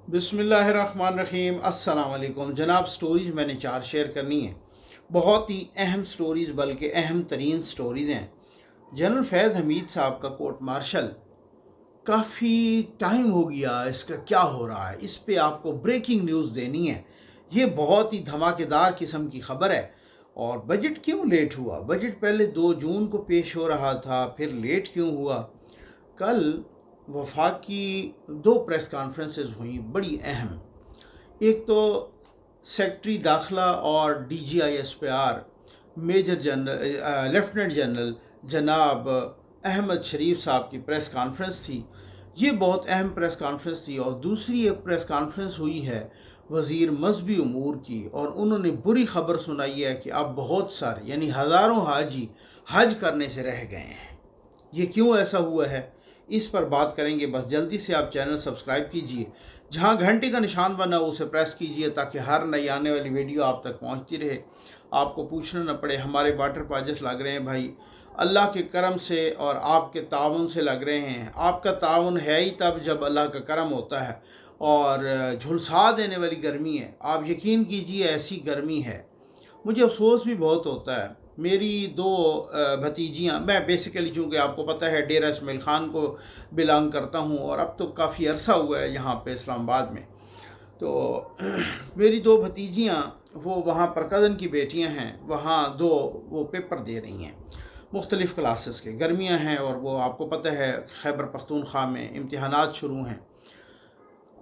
बिस्मिल्लाहिर्रहमानिर्रहीम। अस्सलाम वालेकुम जनाब। स्टोरीज़ मैंने 4 शेयर करनी है, बहुत ही अहम स्टोरीज़, बल्कि अहम तरीन स्टोरीज़ हैं। जनरल फैज़ हमीद साहब का कोर्ट मार्शल, काफ़ी टाइम हो गया, इसका क्या हो रहा है, इस पे आपको ब्रेकिंग न्यूज़ देनी है। ये बहुत ही धमाकेदार किस्म की ख़बर है। और बजट क्यों लेट हुआ? बजट पहले 2 जून को पेश हो रहा था, फिर लेट क्यों हुआ? कल वफाकी 2 प्रेस कॉन्फ्रेंसेस हुई बड़ी अहम। एक तो सेक्रेटरी दाखिला और DGISPR major general lieutenant general जनाब अहमद शरीफ साहब की प्रेस कॉन्फ्रेंस थी। ये बहुत अहम प्रेस कॉन्फ्रेंस थी। और दूसरी एक प्रेस कॉन्फ्रेंस हुई है वज़ीर मजहबी उमूर की, और उन्होंने बुरी खबर सुनाई है कि अब बहुत सारे यानी हज़ारों हाजी हज करने से रह गए हैं। ये क्यों ऐसा हुआ है, इस पर बात करेंगे। बस जल्दी से आप चैनल सब्सक्राइब कीजिए, जहां घंटे का निशान बना हो उसे प्रेस कीजिए, ताकि हर नई आने वाली वीडियो आप तक पहुंचती रहे, आपको पूछना न पड़े। हमारे वाटर पाजस लग रहे हैं भाई, अल्लाह के करम से और आपके ताउन से लग रहे हैं। आपका ताउन है ही तब जब अल्लाह का करम होता है। और झुलसा देने वाली गर्मी है, आप यकीन कीजिए ऐसी गर्मी है। मुझे अफसोस भी बहुत होता है। मेरी 2 भतीजियाँ, मैं बेसिकली चूँकि आपको पता है डेरा इस्माइल ख़ान को बिलोंग करता हूँ, और अब तो काफ़ी अरसा हुआ है यहाँ पे इस्लामाबाद में। तो मेरी 2 भतीजियाँ, वो वहाँ पर कज़न की बेटियाँ हैं, वहाँ 2 वो पेपर दे रही हैं मुख्तलिफ़ क्लासेस के। गर्मियाँ हैं और वो आपको पता है खैबर पख्तूनख्वा में इम्तिहानात शुरू हैं।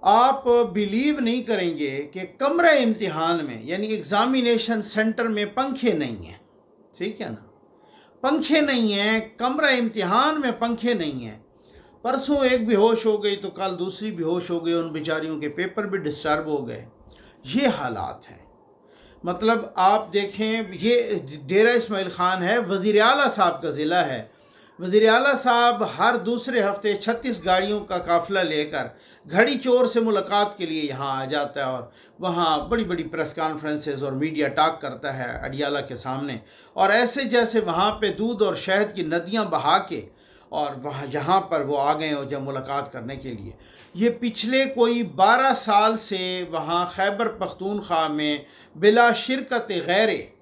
आप बिलीव नहीं करेंगे कि कमरा इम्तिहान में यानी एग्ज़ामिनेशन सेंटर में पंखे नहीं हैं। ठीक है ना, पंखे नहीं हैं, कमरा इम्तिहान में पंखे नहीं हैं। परसों एक बेहोश हो गई तो कल दूसरी बेहोश हो गई, उन बेचारियों के पेपर भी डिस्टर्ब हो गए। ये हालात हैं। मतलब आप देखें, ये डेरा इस्माइल ख़ान है, वज़ीर आला साहब का ज़िला है। वज़ीर आला साहब हर दूसरे हफ्ते 36 गाड़ियों का काफ़िला लेकर घड़ी चोर से मुलाकात के लिए यहाँ आ जाता है, और वहाँ बड़ी बड़ी प्रेस कॉन्फ्रेंसेस और मीडिया टॉक करता है अडियाला के सामने। और ऐसे जैसे वहाँ पे दूध और शहद की नदियाँ बहा के और वहाँ यहाँ पर वो आ गए और जब मुलाकात करने के लिए। ये पिछले कोई 12 साल से वहाँ खैबर पख्तूनख्वा में बिला शिरकत गैरे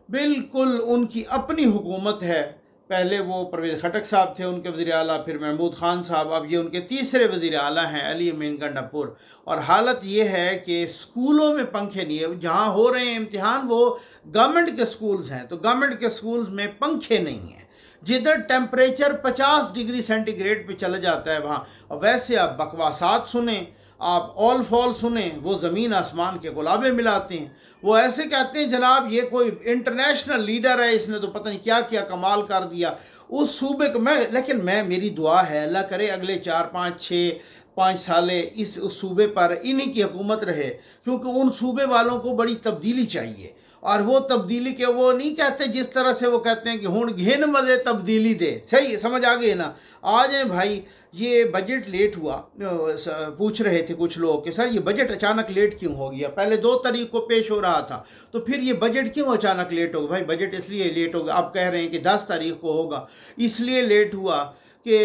बिल्कुल उनकी अपनी हुकूमत है। पहले वो परवेज़ खटक साहब थे उनके वज़ीर आला, फिर महमूद ख़ान साहब, अब ये उनके तीसरे वज़ीर आला हैं अली अमीन गंडापुर। और हालत ये है कि स्कूलों में पंखे नहीं है। जहाँ हो रहे हैं इम्तिहान वो गवर्नमेंट के स्कूल्स हैं, तो गवर्नमेंट के स्कूल्स में पंखे नहीं हैं। जिधर टेम्परेचर 50 डिग्री सेंटीग्रेड पे चला जाता है वहाँ। और वैसे आप बकवासात सुने, आप ऑल फॉल सुने, वो ज़मीन आसमान के गुलाबे मिलाते हैं। वो ऐसे कहते हैं जनाब ये कोई इंटरनेशनल लीडर है, इसने तो पता नहीं क्या क्या कमाल कर दिया उस सूबे को। लेकिन मेरी दुआ है अल्लाह करे अगले 4 5 6 5 साले इस उस सूबे पर इन्हीं की हुकूमत रहे, क्योंकि उन सूबे वालों को बड़ी तब्दीली चाहिए। और वो तब्दीली के वो नहीं कहते जिस तरह से वो कहते हैं कि हुण घिन मजे तब्दीली दे। सही समझ आ गई ना? आ जाए भाई। ये बजट लेट हुआ, पूछ रहे थे कुछ लोग कि सर ये बजट अचानक लेट क्यों हो गया? पहले 2 तारीख को पेश हो रहा था, तो फिर ये बजट क्यों अचानक लेट हो गया? भाई बजट इसलिए लेट हो गया, आप कह रहे हैं कि 10 तारीख को होगा, इसलिए लेट हुआ कि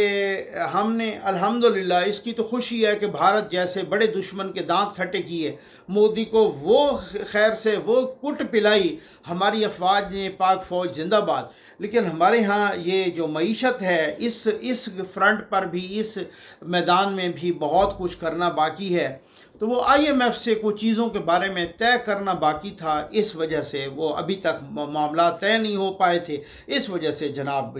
हमने अल्हम्दुलिल्लाह, इसकी तो खुशी है कि भारत जैसे बड़े दुश्मन के दांत खट्टे किए, मोदी को वो खैर से वो कुट पिलाई हमारी अफवाज ने, पाक फ़ौज जिंदाबाद। लेकिन हमारे यहाँ ये जो मईशत है, इस फ्रंट पर भी, इस मैदान में भी बहुत कुछ करना बाकी है। तो वो IMF से कुछ चीज़ों के बारे में तय करना बाकी था, इस वजह से वो अभी तक मामला तय नहीं हो पाए थे। इस वजह से जनाब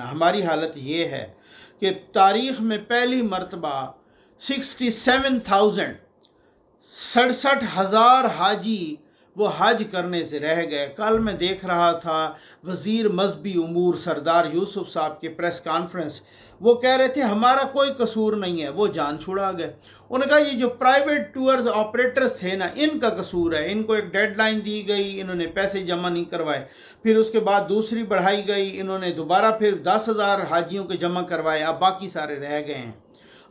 हमारी हालत ये है कि तारीख़ में पहली मरतबा 67,000 हाजी वो हज करने से रह गए। कल मैं देख रहा था वज़ीर मजहबी उमूर सरदार यूसुफ साहब के प्रेस कॉन्फ्रेंस, वो कह रहे थे हमारा कोई कसूर नहीं है, वो जान छुड़ा गए। उन्होंने कहा ये जो प्राइवेट टूर्स ऑपरेटर्स थे ना, इनका कसूर है। इनको एक डेडलाइन दी गई, इन्होंने पैसे जमा नहीं करवाए, फिर उसके बाद दूसरी बढ़ाई गई, इन्होंने दोबारा फिर 10,000 हाजियों के जमा करवाए, अब बाकी सारे रह गए हैं।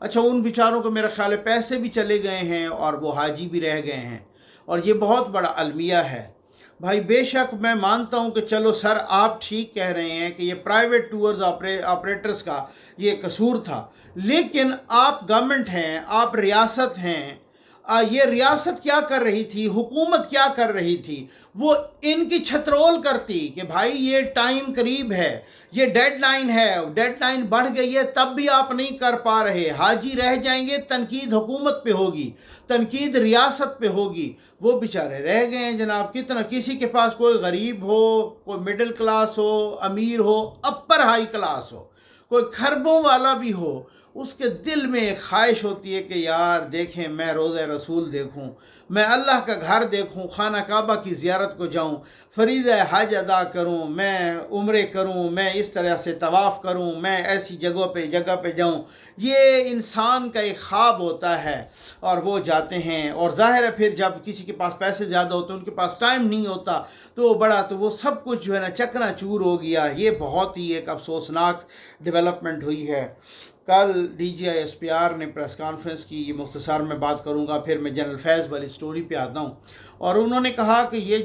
अच्छा, उन बेचारों को मेरा ख्याल है पैसे भी चले गए हैं और वो हाजी भी रह गए हैं, और ये बहुत बड़ा अलमिया है भाई। बेशक मैं मानता हूँ कि चलो सर आप ठीक कह रहे हैं कि ये प्राइवेट टूर्स ऑपरेटर्स का ये कसूर था, लेकिन आप गवर्नमेंट हैं, आप रियासत हैं, ये रियासत क्या कर रही थी, हुकूमत क्या कर रही थी, वो इनकी छतरोल करती कि भाई ये टाइम करीब है, ये डेडलाइन है, डेडलाइन बढ़ गई है, तब भी आप नहीं कर पा रहे, हाजी रह जाएंगे, तनकीद हुकूमत पे होगी, तनकीद रियासत पे होगी। वो बेचारे रह गए हैं जनाब। कितना किसी के पास कोई गरीब हो, कोई मिडिल क्लास हो, अमीर हो, अपर हाई क्लास हो, कोई खरबों वाला भी हो, उसके दिल में एक ख्वाहिश होती है कि यार देखें मैं रोज़े रसूल देखूं, मैं अल्लाह का घर देखूं, खाना काबा की ज़ियारत को जाऊं, फ़रीज़ हज अदा करूं, मैं उम्रे करूं, मैं इस तरह से तवाफ़ करूं, मैं ऐसी जगह पे जाऊं। ये इंसान का एक ख्वाब होता है और वो जाते हैं। और ज़ाहिर है फिर जब किसी के पास पैसे ज़्यादा होते हैं, उनके पास टाइम नहीं होता, तो वो सब कुछ जो है ना चकनाचूर हो गया। ये बहुत ही एक अफसोसनाक डेवलपमेंट हुई है। कल DGI-SPR ने प्रेस कॉन्फ्रेंस की, ये मुख्तसर में बात करूंगा, फिर मैं जनरल फैज़ वाली स्टोरी पे आता हूँ। और उन्होंने कहा कि ये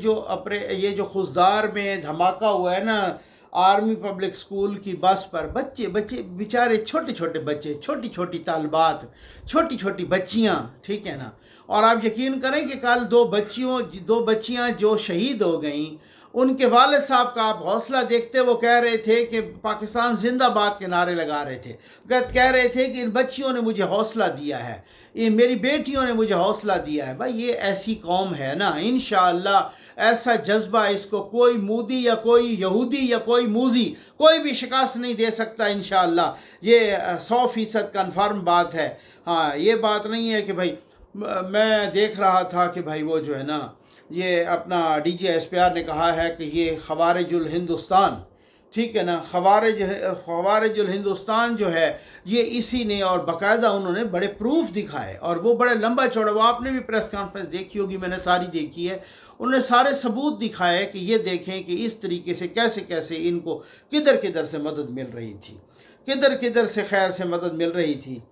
जो खुशदार में धमाका हुआ है ना आर्मी पब्लिक स्कूल की बस पर, बच्चे बच्चे बेचारे, छोटे छोटे बच्चे, छोटी छोटी तालबात, छोटी छोटी बच्चियाँ, ठीक है ना। और आप यकीन करें कि कल दो बच्चियाँ जो शहीद हो गईं, उनके वालिद साहब का आप हौसला देखते, वो कह रहे थे कि पाकिस्तान जिंदाबाद के नारे लगा रहे थे, कह रहे थे कि इन बच्चियों ने मुझे हौसला दिया है, ये मेरी बेटियों ने मुझे हौसला दिया है। भाई ये ऐसी कौम है ना, इंशाअल्लाह ऐसा जज्बा इसको कोई मूदी या कोई यहूदी या कोई मूजी कोई भी शिकस्त नहीं दे सकता इंशाअल्लाह। ये 100% कन्फर्म बात है। हाँ, ये बात नहीं है कि भाई मैं देख रहा था कि भाई वो जो है ना, ये अपना DGI-SPR ने कहा है कि ये खवारिजुल हिंदुस्तान, ठीक है ना, खवारिजुल हिंदुस्तान जो है ये इसी ने, और बाकायदा उन्होंने बड़े प्रूफ दिखाए, और वो बड़े लंबा चौड़ा, वो आपने भी प्रेस कॉन्फ्रेंस देखी होगी, मैंने सारी देखी है, उन्होंने सारे सबूत दिखाए कि ये देखें कि इस तरीके से कैसे कैसे इनको किधर किधर से मदद मिल रही थी, किधर किधर से खैर से मदद मिल रही थी।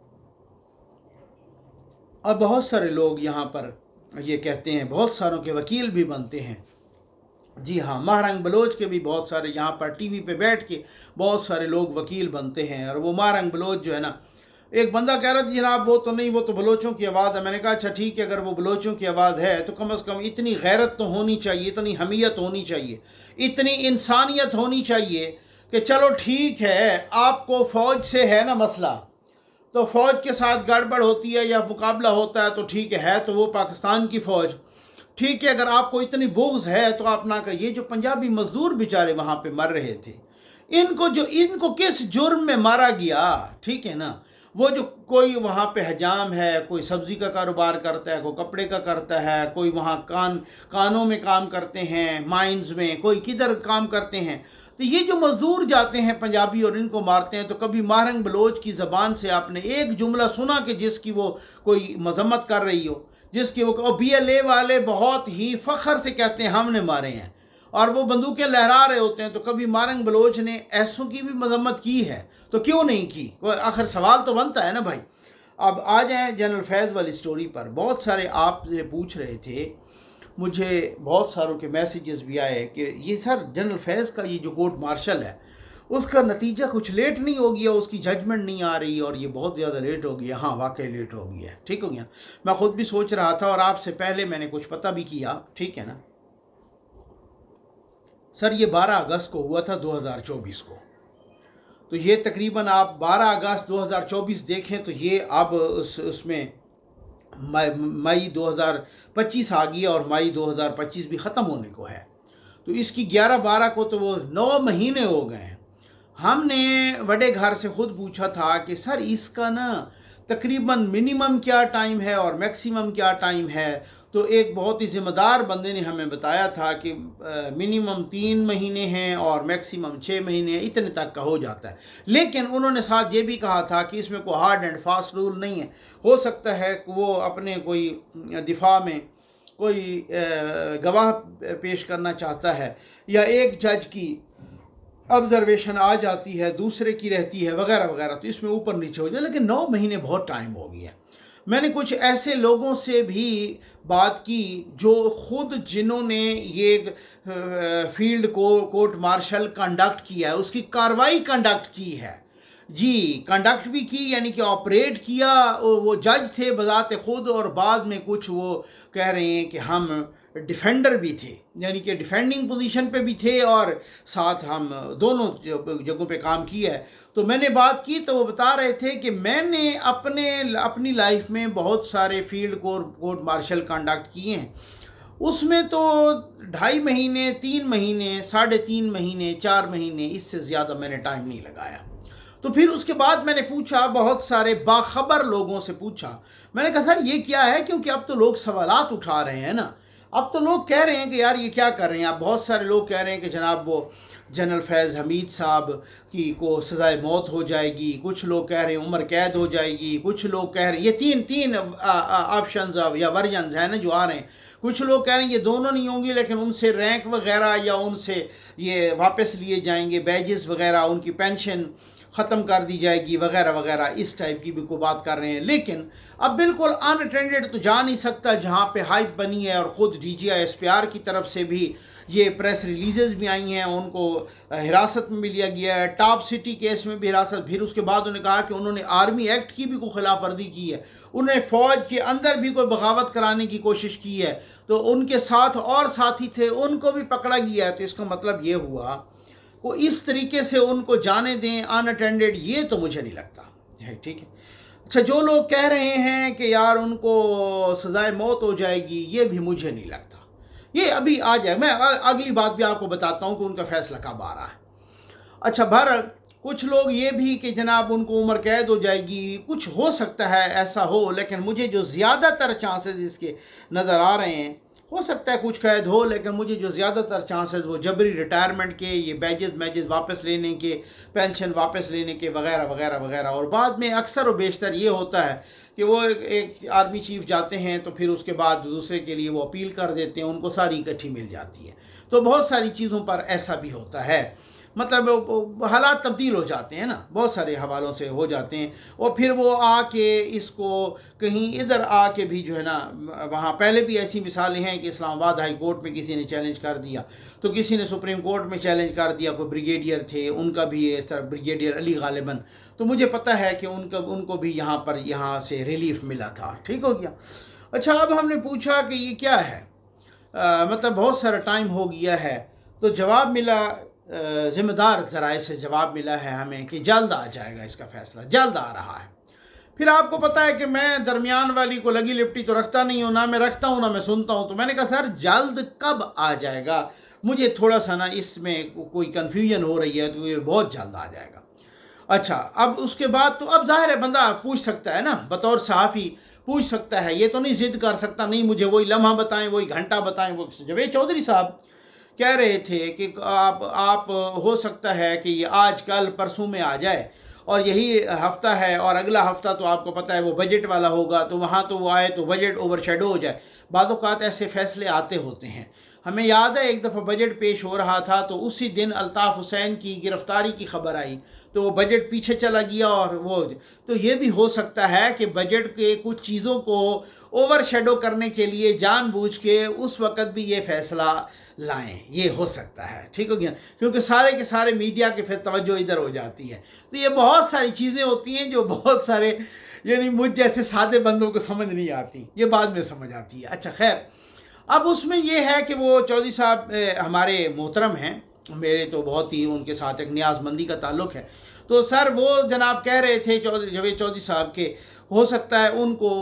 और बहुत सारे लोग यहाँ पर ये कहते हैं, बहुत सारों के वकील भी बनते हैं। जी हाँ, महारंग बलोच के भी बहुत सारे यहाँ पर टीवी पे बैठ के बहुत सारे लोग वकील बनते हैं। और वो महारंग बलोच जो है ना, एक बंदा कह रहा था जनाब वो तो नहीं, वो तो बलोचों की आवाज़ है। मैंने कहा अच्छा ठीक है, अगर वो बलोचों की आवाज़ है तो कम से कम इतनी गैरत तो होनी चाहिए, इतनी हमीयत होनी चाहिए, इतनी इंसानियत होनी चाहिए कि चलो ठीक है, आपको फ़ौज से है ना मसला, तो फ़ौज के साथ गड़बड़ होती है या मुकाबला होता है तो ठीक है तो वो पाकिस्तान की फ़ौज, ठीक है। अगर आपको इतनी बुग़्ज़ है तो आप ना कहिए। जो पंजाबी मज़दूर बेचारे वहाँ पे मर रहे थे, इनको किस जुर्म में मारा गया, ठीक है ना। वो जो कोई वहाँ पे हजाम है, कोई सब्ज़ी का कारोबार करता है, कोई कपड़े का करता है, कोई वहाँ कानों में काम करते हैं, माइंस में, कोई किधर काम करते हैं। तो ये जो मज़दूर जाते हैं पंजाबी और इनको मारते हैं, तो कभी महारंग बलोच की ज़बान से आपने एक जुमला सुना कि जिसकी वो कोई मजम्मत कर रही हो, जिसकी वो BLA वाले बहुत ही फ़ख्र से कहते हैं हमने मारे हैं, और वो बंदूकें लहरा रहे होते हैं। तो कभी महारंग बलोच ने ऐसों की भी मजम्मत की है तो क्यों नहीं की? आखिर सवाल तो बनता है ना भाई। अब आ जाए जनरल फैज़ वाली स्टोरी पर। बहुत सारे आप पूछ रहे थे, मुझे बहुत सारों के मैसेजेस भी आए कि ये सर जनरल फैज़ का ये जो कोर्ट मार्शल है उसका नतीजा कुछ लेट नहीं हो गया, उसकी जजमेंट नहीं आ रही और ये बहुत ज़्यादा लेट हो गया। हाँ, वाकई लेट हो गया, ठीक हो गया। मैं ख़ुद भी सोच रहा था और आपसे पहले मैंने कुछ पता भी किया, ठीक है ना। सर ये 12 अगस्त को हुआ था 2024 को, तो ये तकरीबन आप 12 अगस्त 2024 देखें तो ये अब उसमें मई 2025 आ गई और मई 2025 भी ख़त्म होने को है। तो इसकी 11-12 को तो वो 9 महीने हो गए हैं। हमने बड़े घर से ख़ुद पूछा था कि सर इसका ना तकरीबन मिनिमम क्या टाइम है और मैक्सिमम क्या टाइम है। तो एक बहुत ही ज़िम्मेदार बंदे ने हमें बताया था कि मिनिमम 3 महीने हैं और मैक्सिमम 6 महीने, इतने तक का हो जाता है। लेकिन उन्होंने साथ ये भी कहा था कि इसमें कोई हार्ड एंड फास्ट रूल नहीं है। हो सकता है कि वो अपने कोई दिफा में कोई गवाह पेश करना चाहता है या एक जज की ऑब्जर्वेशन आ जाती है, दूसरे की रहती है, वगैरह वगैरह, तो इसमें ऊपर नीचे हो जाए। लेकिन 9 महीने बहुत टाइम हो गया। मैंने कुछ ऐसे लोगों से भी बात की जो खुद जिन्होंने ये फील्ड कोर्ट मार्शल कंडक्ट किया है, उसकी कार्रवाई कंडक्ट की है, جی کنڈکٹ بھی کی، یعنی کہ آپریٹ کیا، وہ جج تھے بذات خود، اور بعد میں کچھ وہ کہہ رہے ہیں کہ ہم ڈیفینڈر بھی تھے، یعنی کہ ڈیفینڈنگ پوزیشن پہ بھی تھے، اور ساتھ ہم دونوں جگہوں پہ کام کیا ہے۔ تو میں نے بات کی تو وہ بتا رہے تھے کہ میں نے اپنی لائف میں بہت سارے فیلڈ کورٹ مارشل کنڈکٹ کیے ہیں، اس میں تو 2.5 مہینے، 3 مہینے، 3.5 مہینے، 4 مہینے، اس سے زیادہ میں نے ٹائم نہیں لگایا۔ تو پھر اس کے بعد میں نے پوچھا، بہت سارے باخبر لوگوں سے پوچھا، میں نے کہا سر یہ کیا ہے، کیونکہ اب تو لوگ سوالات اٹھا رہے ہیں نا، اب تو لوگ کہہ رہے ہیں کہ یار یہ کیا کر رہے ہیں آپ۔ بہت سارے لوگ کہہ رہے ہیں کہ جناب وہ جنرل فیض حمید صاحب کو سزائے موت ہو جائے گی، کچھ لوگ کہہ رہے ہیں عمر قید ہو جائے گی، کچھ لوگ کہہ رہے ہیں یہ تین آپشنز یا ورژنز ہیں نا جو آ رہے ہیں۔ کچھ لوگ کہہ رہے ہیں یہ دونوں نہیں ہوں گی، لیکن ان سے رینک وغیرہ یا ان سے یہ واپس لیے جائیں گے، بیجز وغیرہ، ان کی پینشن ختم کر دی جائے گی وغیرہ وغیرہ، اس ٹائپ کی بھی کو بات کر رہے ہیں۔ لیکن اب بالکل ان اٹینڈڈ تو جا نہیں سکتا، جہاں پہ ہائپ بنی ہے، اور خود D G I S P R کی طرف سے بھی یہ پریس ریلیزز بھی آئی ہیں، ان کو حراست میں بھی لیا گیا ہے، ٹاپ سٹی کیس میں بھی حراست۔ پھر اس کے بعد انہوں نے کہا کہ انہوں نے آرمی ایکٹ کی بھی کوئی خلاف ورزی کی ہے، انہیں فوج کے اندر بھی کوئی بغاوت کرانے کی کوشش کی ہے، تو ان کے ساتھ اور ساتھی تھے ان کو بھی پکڑا گیا ہے۔ تو اس کا مطلب یہ ہوا وہ اس طریقے سے ان کو جانے دیں ان اٹینڈڈ، یہ تو مجھے نہیں لگتا ہے، ٹھیک ہے۔ اچھا جو لوگ کہہ رہے ہیں کہ یار ان کو سزائے موت ہو جائے گی، یہ بھی مجھے نہیں لگتا، یہ ابھی آ جائے، میں اگلی بات بھی آپ کو بتاتا ہوں کہ ان کا فیصلہ کب آ رہا ہے۔ اچھا بہرحال کچھ لوگ یہ بھی کہ جناب ان کو عمر قید ہو جائے گی، کچھ ہو سکتا ہے ایسا ہو، لیکن مجھے جو زیادہ تر چانسز اس کے نظر آ رہے ہیں، ہو سکتا ہے کچھ قید ہو، لیکن مجھے جو زیادہ تر چانسز وہ جبری ریٹائرمنٹ کے، یہ بیجز واپس لینے کے، پینشن واپس لینے کے وغیرہ وغیرہ وغیرہ۔ اور بعد میں اکثر و بیشتر یہ ہوتا ہے کہ وہ ایک آرمی چیف جاتے ہیں تو پھر اس کے بعد دوسرے کے لیے وہ اپیل کر دیتے ہیں، ان کو ساری اکٹھی مل جاتی ہے۔ تو بہت ساری چیزوں پر ایسا بھی ہوتا ہے، مطلب حالات تبدیل ہو جاتے ہیں نا، بہت سارے حوالوں سے ہو جاتے ہیں، اور پھر وہ آ کے اس کو کہیں ادھر آ کے بھی جو ہے نا، وہاں پہلے بھی ایسی مثالیں ہیں کہ اسلام آباد ہائی کورٹ میں کسی نے چیلنج کر دیا، تو کسی نے سپریم کورٹ میں چیلنج کر دیا، کوئی بریگیڈیئر تھے ان کا بھی اس طرح، بریگیڈیئر علی غالباً، تو مجھے پتہ ہے کہ ان کو بھی یہاں سے ریلیف ملا تھا، ٹھیک ہو گیا۔ اچھا اب ہم نے پوچھا کہ یہ کیا ہے، مطلب بہت سارا ٹائم ہو گیا ہے، تو جواب ملا، ذمہ دار ذرائع سے جواب ملا ہے ہمیں کہ جلد آ جائے گا اس کا فیصلہ، جلد آ رہا ہے۔ پھر آپ کو پتہ ہے کہ میں درمیان والی کو لگی لپٹی تو رکھتا نہیں ہوں، نہ میں رکھتا ہوں نہ میں سنتا ہوں، تو میں نے کہا سر جلد کب آ جائے گا، مجھے تھوڑا سا نا اس میں کوئی کنفیوژن ہو رہی ہے، تو یہ بہت جلد آ جائے گا۔ اچھا اب اس کے بعد تو اب ظاہر ہے بندہ پوچھ سکتا ہے نا، بطور صحافی پوچھ سکتا ہے، یہ تو نہیں ضد کر سکتا نہیں مجھے وہی لمحہ بتائیں، وہی گھنٹہ بتائیں۔ وہ جاوید چودھری صاحب کہہ رہے تھے کہ آپ ہو سکتا ہے کہ یہ آج کل پرسوں میں آ جائے، اور یہی ہفتہ ہے، اور اگلا ہفتہ تو آپ کو پتہ ہے وہ بجٹ والا ہوگا، تو وہاں تو وہ آئے تو بجٹ اوور شیڈو ہو جائے۔ بعض اوقات ایسے فیصلے آتے ہوتے ہیں، ہمیں یاد ہے ایک دفعہ بجٹ پیش ہو رہا تھا تو اسی دن الطاف حسین کی گرفتاری کی خبر آئی، تو وہ بجٹ پیچھے چلا گیا، اور وہ تو یہ بھی ہو سکتا ہے کہ بجٹ کے کچھ چیزوں کو اوور شیڈو کرنے کے لیے جان بوجھ کے اس وقت بھی یہ فیصلہ لائیں، یہ ہو سکتا ہے، ٹھیک ہو گیا، کیونکہ سارے کے سارے میڈیا کے پھر توجہ ادھر ہو جاتی ہے۔ تو یہ بہت ساری چیزیں ہوتی ہیں جو بہت سارے یعنی مجھ جیسے سادے بندوں کو سمجھ نہیں آتی، یہ بعد میں سمجھ آتی ہے۔ اچھا خیر، اب اس میں یہ ہے کہ وہ چودھری صاحب ہمارے محترم ہیں، میرے تو بہت ہی ان کے ساتھ ایک نیاز مندی کا تعلق ہے، تو سر وہ جناب کہہ رہے تھے جاوید چودھری صاحب کے ہو سکتا ہے ان کو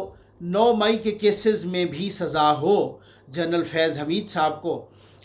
9 مئی کے کیسز میں بھی سزا ہو جنرل فیض حمید صاحب کو،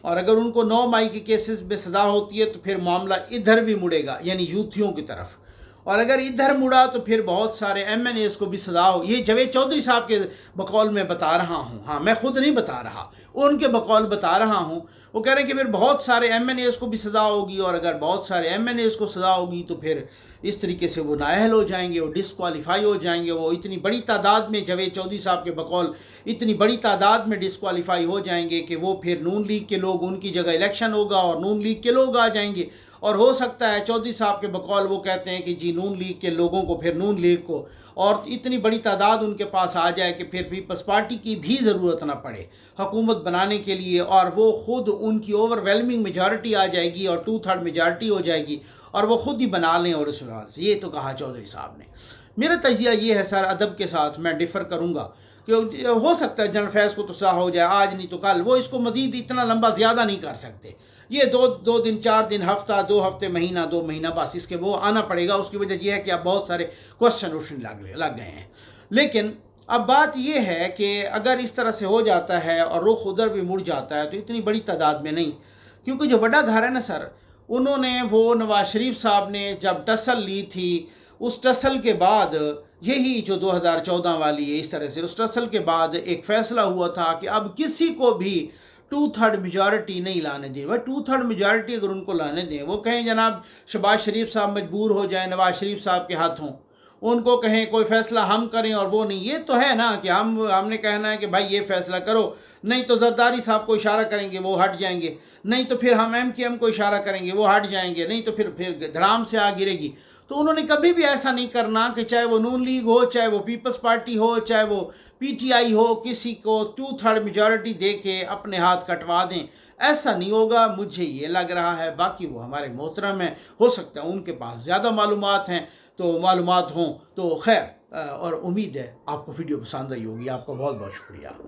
اور اگر ان کو 9 مئی کے کیسز میں سزا ہوتی ہے تو پھر معاملہ ادھر بھی مڑے گا، یعنی یوتھیوں کی طرف، اور اگر ادھر مڑا تو پھر بہت سارے ایم این ایز کو بھی سزا ہو۔ یہ جاوید چودھری صاحب کے بقول میں بتا رہا ہوں، ہاں میں خود نہیں بتا رہا، ان کے بقول بتا رہا ہوں۔ وہ کہہ رہے ہیں کہ پھر بہت سارے ایم این ایز کو بھی سزا ہوگی، اور اگر بہت سارے ایم این ایز کو سزا ہوگی تو پھر اس طریقے سے وہ نااہل ہو جائیں گے، وہ ڈسکوالیفائی ہو جائیں گے، وہ اتنی بڑی تعداد میں جاوید چودھری صاحب کے بقول اتنی بڑی تعداد میں ڈسکوالیفائی ہو جائیں گے کہ وہ پھر نون لیگ کے لوگ، ان کی جگہ الیکشن ہوگا اور نون لیگ کے لوگ آ جائیں گے، اور ہو سکتا ہے چودھری صاحب کے بقول وہ کہتے ہیں کہ جی نون لیگ کے لوگوں کو، پھر نون لیگ کو، اور اتنی بڑی تعداد ان کے پاس آ جائے کہ پھر پیپلز پارٹی کی بھی ضرورت نہ پڑے حکومت بنانے کے لیے، اور وہ خود ان کی اوور ویلمنگ میجارٹی آ جائے گی اور 2/3 میجارٹی ہو جائے گی اور وہ خود ہی بنا لیں، اور اس حوالے سے یہ تو کہا چودھری صاحب نے۔ میرا تجزیہ یہ ہے سر، ادب کے ساتھ میں ڈیفر کروں گا کہ ہو سکتا ہے جنرل فیض کو تو سا ہو جائے آج نہیں تو کل، وہ اس کو مزید اتنا لمبا زیادہ نہیں کر سکتے، یہ دو دن 4 دن ہفتہ 2 ہفتے مہینہ 2 مہینہ بس اس کے وہ آنا پڑے گا۔ اس کی وجہ یہ ہے کہ اب بہت سارے کوشچن اٹھنے لگ گئے ہیں، لیکن اب بات یہ ہے کہ اگر اس طرح سے ہو جاتا ہے اور رخ ادھر بھی مڑ جاتا ہے تو اتنی بڑی تعداد میں نہیں، کیونکہ جو بڑا گھر ہے نا سر، انہوں نے وہ نواز شریف صاحب نے جب ٹسل لی تھی، اس ٹسل کے بعد یہی جو 2014 والی ہے، اس طرح سے اس ٹسل کے بعد ایک فیصلہ ہوا تھا کہ اب کسی کو بھی 2/3 میجارٹی نہیں لانے دیں۔ وہ 2/3 میجارٹی اگر ان کو لانے دیں، وہ کہیں جناب شہباز شریف صاحب مجبور ہو جائیں نواز شریف صاحب کے ہاتھوں، ان کو کہیں کوئی فیصلہ ہم کریں اور وہ نہیں، یہ تو ہے نا کہ ہم نے کہنا ہے کہ بھائی یہ فیصلہ کرو، نہیں تو زرداری صاحب کو اشارہ کریں گے وہ ہٹ جائیں گے، نہیں تو پھر ہم MKM کو اشارہ کریں گے وہ ہٹ جائیں گے، نہیں تو پھر دھڑام سے آ گرے گی۔ تو انہوں نے کبھی بھی ایسا نہیں کرنا کہ چاہے وہ نون لیگ ہو، چاہے وہ پیپلز پارٹی ہو، چاہے وہ PTI ہو، کسی کو 2/3 میجارٹی دے کے اپنے ہاتھ کٹوا دیں، ایسا نہیں ہوگا مجھے یہ لگ رہا ہے۔ باقی وہ ہمارے محترم ہیں، ہو سکتا ہے ان کے پاس زیادہ معلومات ہیں تو معلومات ہوں تو خیر، اور امید ہے آپ کو ویڈیو پسند آئی ہوگی۔ آپ کا بہت بہت شکریہ۔